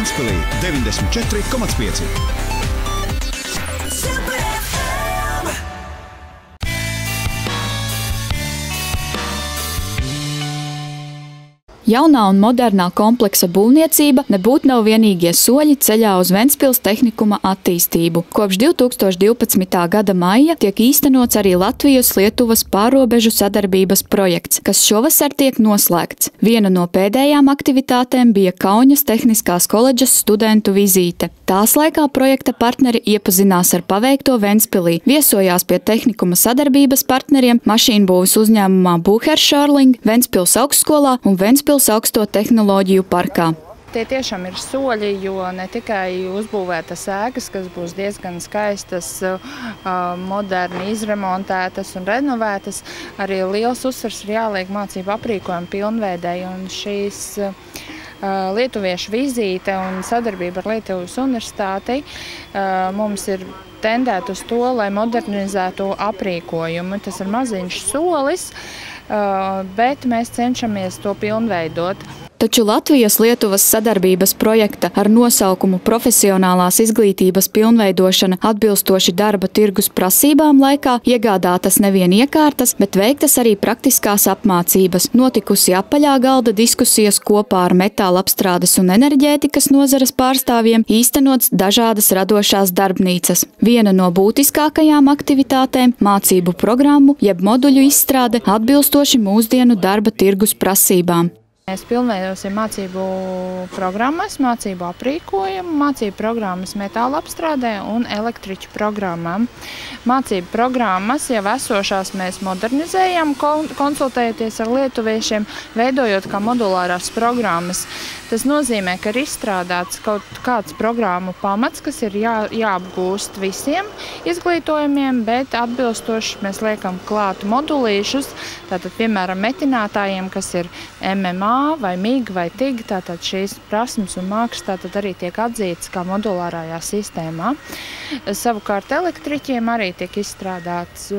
Ventspilī 94,5. Jaunā un modernā kompleksa būvniecība nebūtu nav vienīgie soļi ceļā uz Ventspils tehnikuma attīstību. Kopš 2012. gada maija tiek īstenots arī Latvijas-Lietuvas pārrobežu sadarbības projekts, kas šovasar tiek noslēgts. Viena no pēdējām aktivitātēm bija Kauņas Tehniskās koledžas studentu vizīte. Tās laikā projekta partneri iepazinās ar paveikto Ventspilī, viesojās pie tehnikuma sadarbības partneriem mašīnbūves uzņēmumā Bucher Schörling, Ventspils augstskolā un Ventspils augsto tehnoloģiju parkā. Tie tiešām ir soļi, jo ne tikai uzbūvētas ēkas, kas būs diezgan skaistas, moderni izremontētas un renovētas, arī liels uzsvars ir jāliek mācību aprīkojumu pilnveidei, un šīs lietuviešu vizīte un sadarbība ar Lietuvas universitāti mums ir tendēt uz to, lai modernizētu aprīkojumu. Tas ir maziņš solis, bet mēs cenšamies to pilnveidot. Taču Latvijas-Lietuvas sadarbības projekta ar nosaukumu Profesionālās izglītības pilnveidošana atbilstoši darba tirgus prasībām laikā iegādātas nevien iekārtas, bet veiktas arī praktiskās apmācības. Notikusi apaļā galda diskusijas kopā ar metāla apstrādes un enerģētikas nozares pārstāvjiem, īstenots dažādas radošās darbnīcas. Viena no būtiskākajām aktivitātēm – mācību programmu jeb moduļu izstrāde atbilstoši mūsdienu darba tirgus prasībām. Mēs pilnveidosim mācību programmas, mācību aprīkojumu, mācību programmas metāla apstrādē un elektriķu programmām. Mācību programmas jau esošās mēs modernizējam, konsultējoties ar lietuviešiem, veidojot kā modulārās programmas. Tas nozīmē, ka ir izstrādāts kaut kāds programmu pamats, kas ir jāapgūst visiem izglītojumiem, bet atbilstoši mēs liekam klāt modulīšus, tātad, piemēram, metinātājiem, kas ir MMA vai MIG vai TIG, tātad šīs prasmes un mākslas tātad arī tiek atzītas kā modulārajā sistēmā. Savukārt elektriķiem arī tiek izstrādāts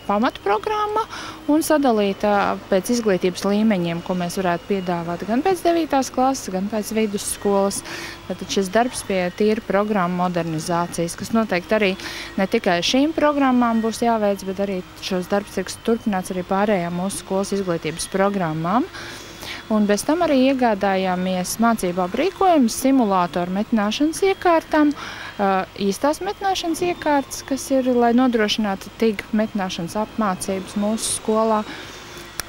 pamatprogramma un sadalīta pēc izglītības līmeņiem, ko mēs varētu piedāvāt gan pēc 9. klases, gan pēc vidusskolas. Tātad šis darbs pie tīra programmu modernizācijas, kas noteikti arī ne tikai šīm programmām būs jāveic, bet arī šos darbs tiks turpināts arī pārējām mūsu skolas izglītības programmām. Un bez tam arī iegādājāmies mācību aprīkojumus, simulātoru metināšanas iekārtām, īstās metināšanas iekārtas, kas ir, lai nodrošinātu TIG metināšanas apmācības mūsu skolā.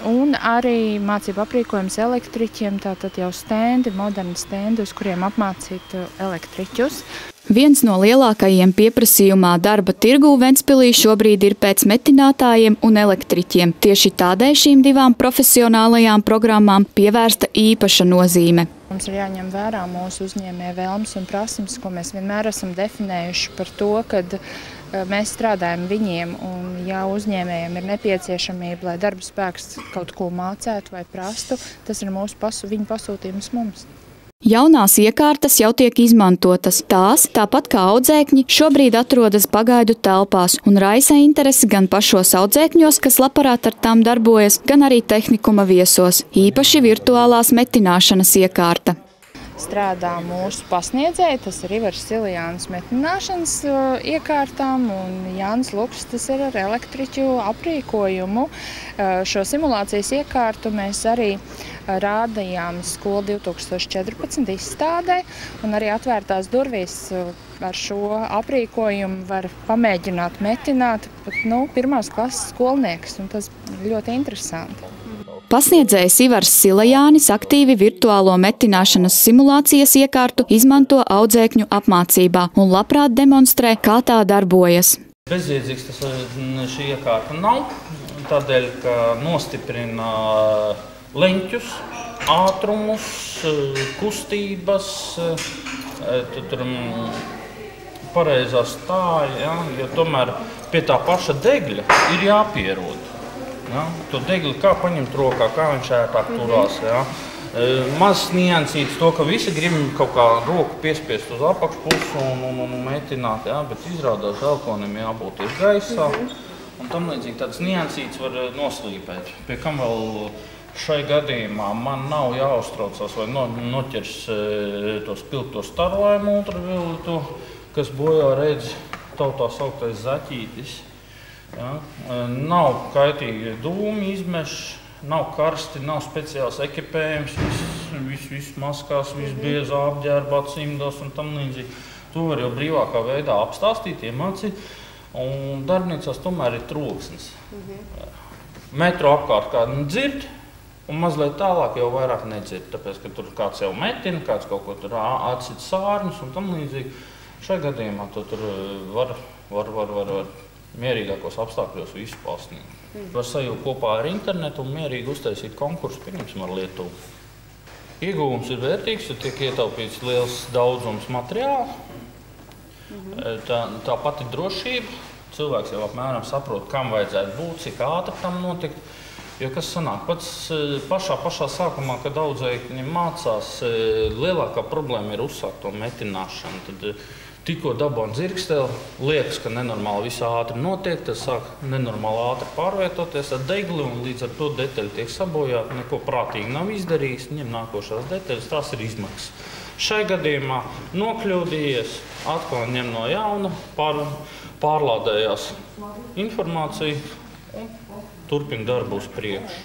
Un arī mācību aprīkojums elektriķiem, tātad jau stendi, moderni stendi, uz kuriem apmācīt elektriķus. Viens no lielākajiem pieprasījumā darba tirgū Ventspilī šobrīd ir pēc metinātājiem un elektriķiem. Tieši tādēļ šīm divām profesionālajām programmām pievērsta īpaša nozīme. Mums ir jāņem vērā mūsu uzņēmēju vēlmes un prasības, ko mēs vienmēr esam definējuši par to, kad mēs strādājam viņiem, un ja uzņēmējiem ir nepieciešamība, lai darba spēks kaut ko mācētu vai prastu, tas ir viņu pasūtījums mums. Jaunās iekārtas jau tiek izmantotas. Tās, tāpat kā audzēkņi, šobrīd atrodas pagaidu telpās un raisa interesi gan pašos audzēkņos, kas labprāt ar tām darbojas, gan arī tehnikuma viesos, īpaši virtuālās metināšanas iekārta. Strādā mūsu pasniedzēji, tas ir Ivars Siljāns metināšanas iekārtām un Jānis Luks, tas ir ar elektriķu aprīkojumu. Šo simulācijas iekārtu mēs arī rādījām Skola 2014 izstādē, un arī atvērtās durvīs ar šo aprīkojumu var pamēģināt metināt pat, pirmās klases skolnieks, un tas ļoti interesanti. Pasniedzējs Ivars Siljānis aktīvi virtuālo metināšanas simulācijas iekārtu izmanto audzēkņu apmācībā un labprāt demonstrē, kā tā darbojas. Bezjēdzīgs šī iekārta nav, tādēļ, ka nostiprina leņķus, ātrumus, kustības, pareizā stāja, jo tomēr pie tā paša degļa ir jāpierod. Ja? To degli kā paņemt rokā, kā viņš ērtāk turās. Ja? Mazs niansīts to, ka visi grib kaut kā roku piespiest uz apakšpusu un metināt, ja? Bet izrādās elkonim jābūt ir gaisā. Un tam līdzīgi tāds niansīts var noslīpēt. Pie kam vēl šai gadījumā man nav jāuztraucas vai noķers to spilgto starojumu ultravioletu, kas bojā redzi tautā sauktais zaķītis. Ja? Nav kaitīgi dūmi izmeši, nav karsti, nav speciāls ekipējums, viss maskās, viss bieza apģērba, cimdos un tam līdzīgi. To var jau brīvākā veidā apstāstīt, iemācīt, un darbnīcās tomēr ir troksnis. Metro apkārt kādu dzird, un mazliet tālāk jau vairāk nedzird, tāpēc, ka tur kāds jau metina, kāds kaut ko tur atsit sārņus un tam līdzīgi. Šai gadījumā tu tur var mierīgākos apstākļos visu pasniegt. Var sajūt kopā ar internetu un mierīgi uztaisīt konkursu, pieņemsim ar Lietuvu. Ieguvums ir vērtīgs, jo tiek ietaupīts liels daudzums materiāla. Tā pati drošība. Cilvēks jau apmēram saprot, kam vajadzētu būt, cik ātri tam notikt. Jo kas sanāk, pašā sākumā, kad audzēkņi mācās, lielākā problēma ir uzsākt to metināšanu. Tad tikko dabūna dzirksteli, liekas, ka nenormāli viss ātri notiek, tas sāk nenormāli ātri pārvietoties ar degli un līdz ar to detaļi tiek sabojāti, neko prātīgi nav izdarījis, ņem nākošās detaļas, tās ir izmaksas. Šai gadījumā nokļūdījies, atkal ņem no jauna, pārlādējās informāciju un turpina darbu uz priekšu.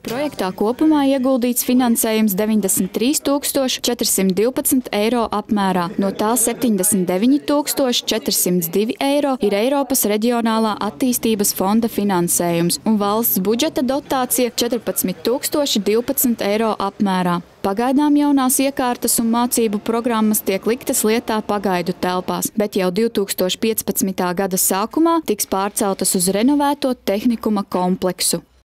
Projektā kopumā ieguldīts finansējums 93 412 eiro apmērā. No tā 79 402 eiro ir Eiropas reģionālā attīstības fonda finansējums un valsts budžeta dotācija 14 012 eiro apmērā. Pagaidām jaunās iekārtas un mācību programmas tiek liktas lietā pagaidu telpās, bet jau 2015. gada sākumā tiks pārceltas uz renovēto tehnikuma kompleksu.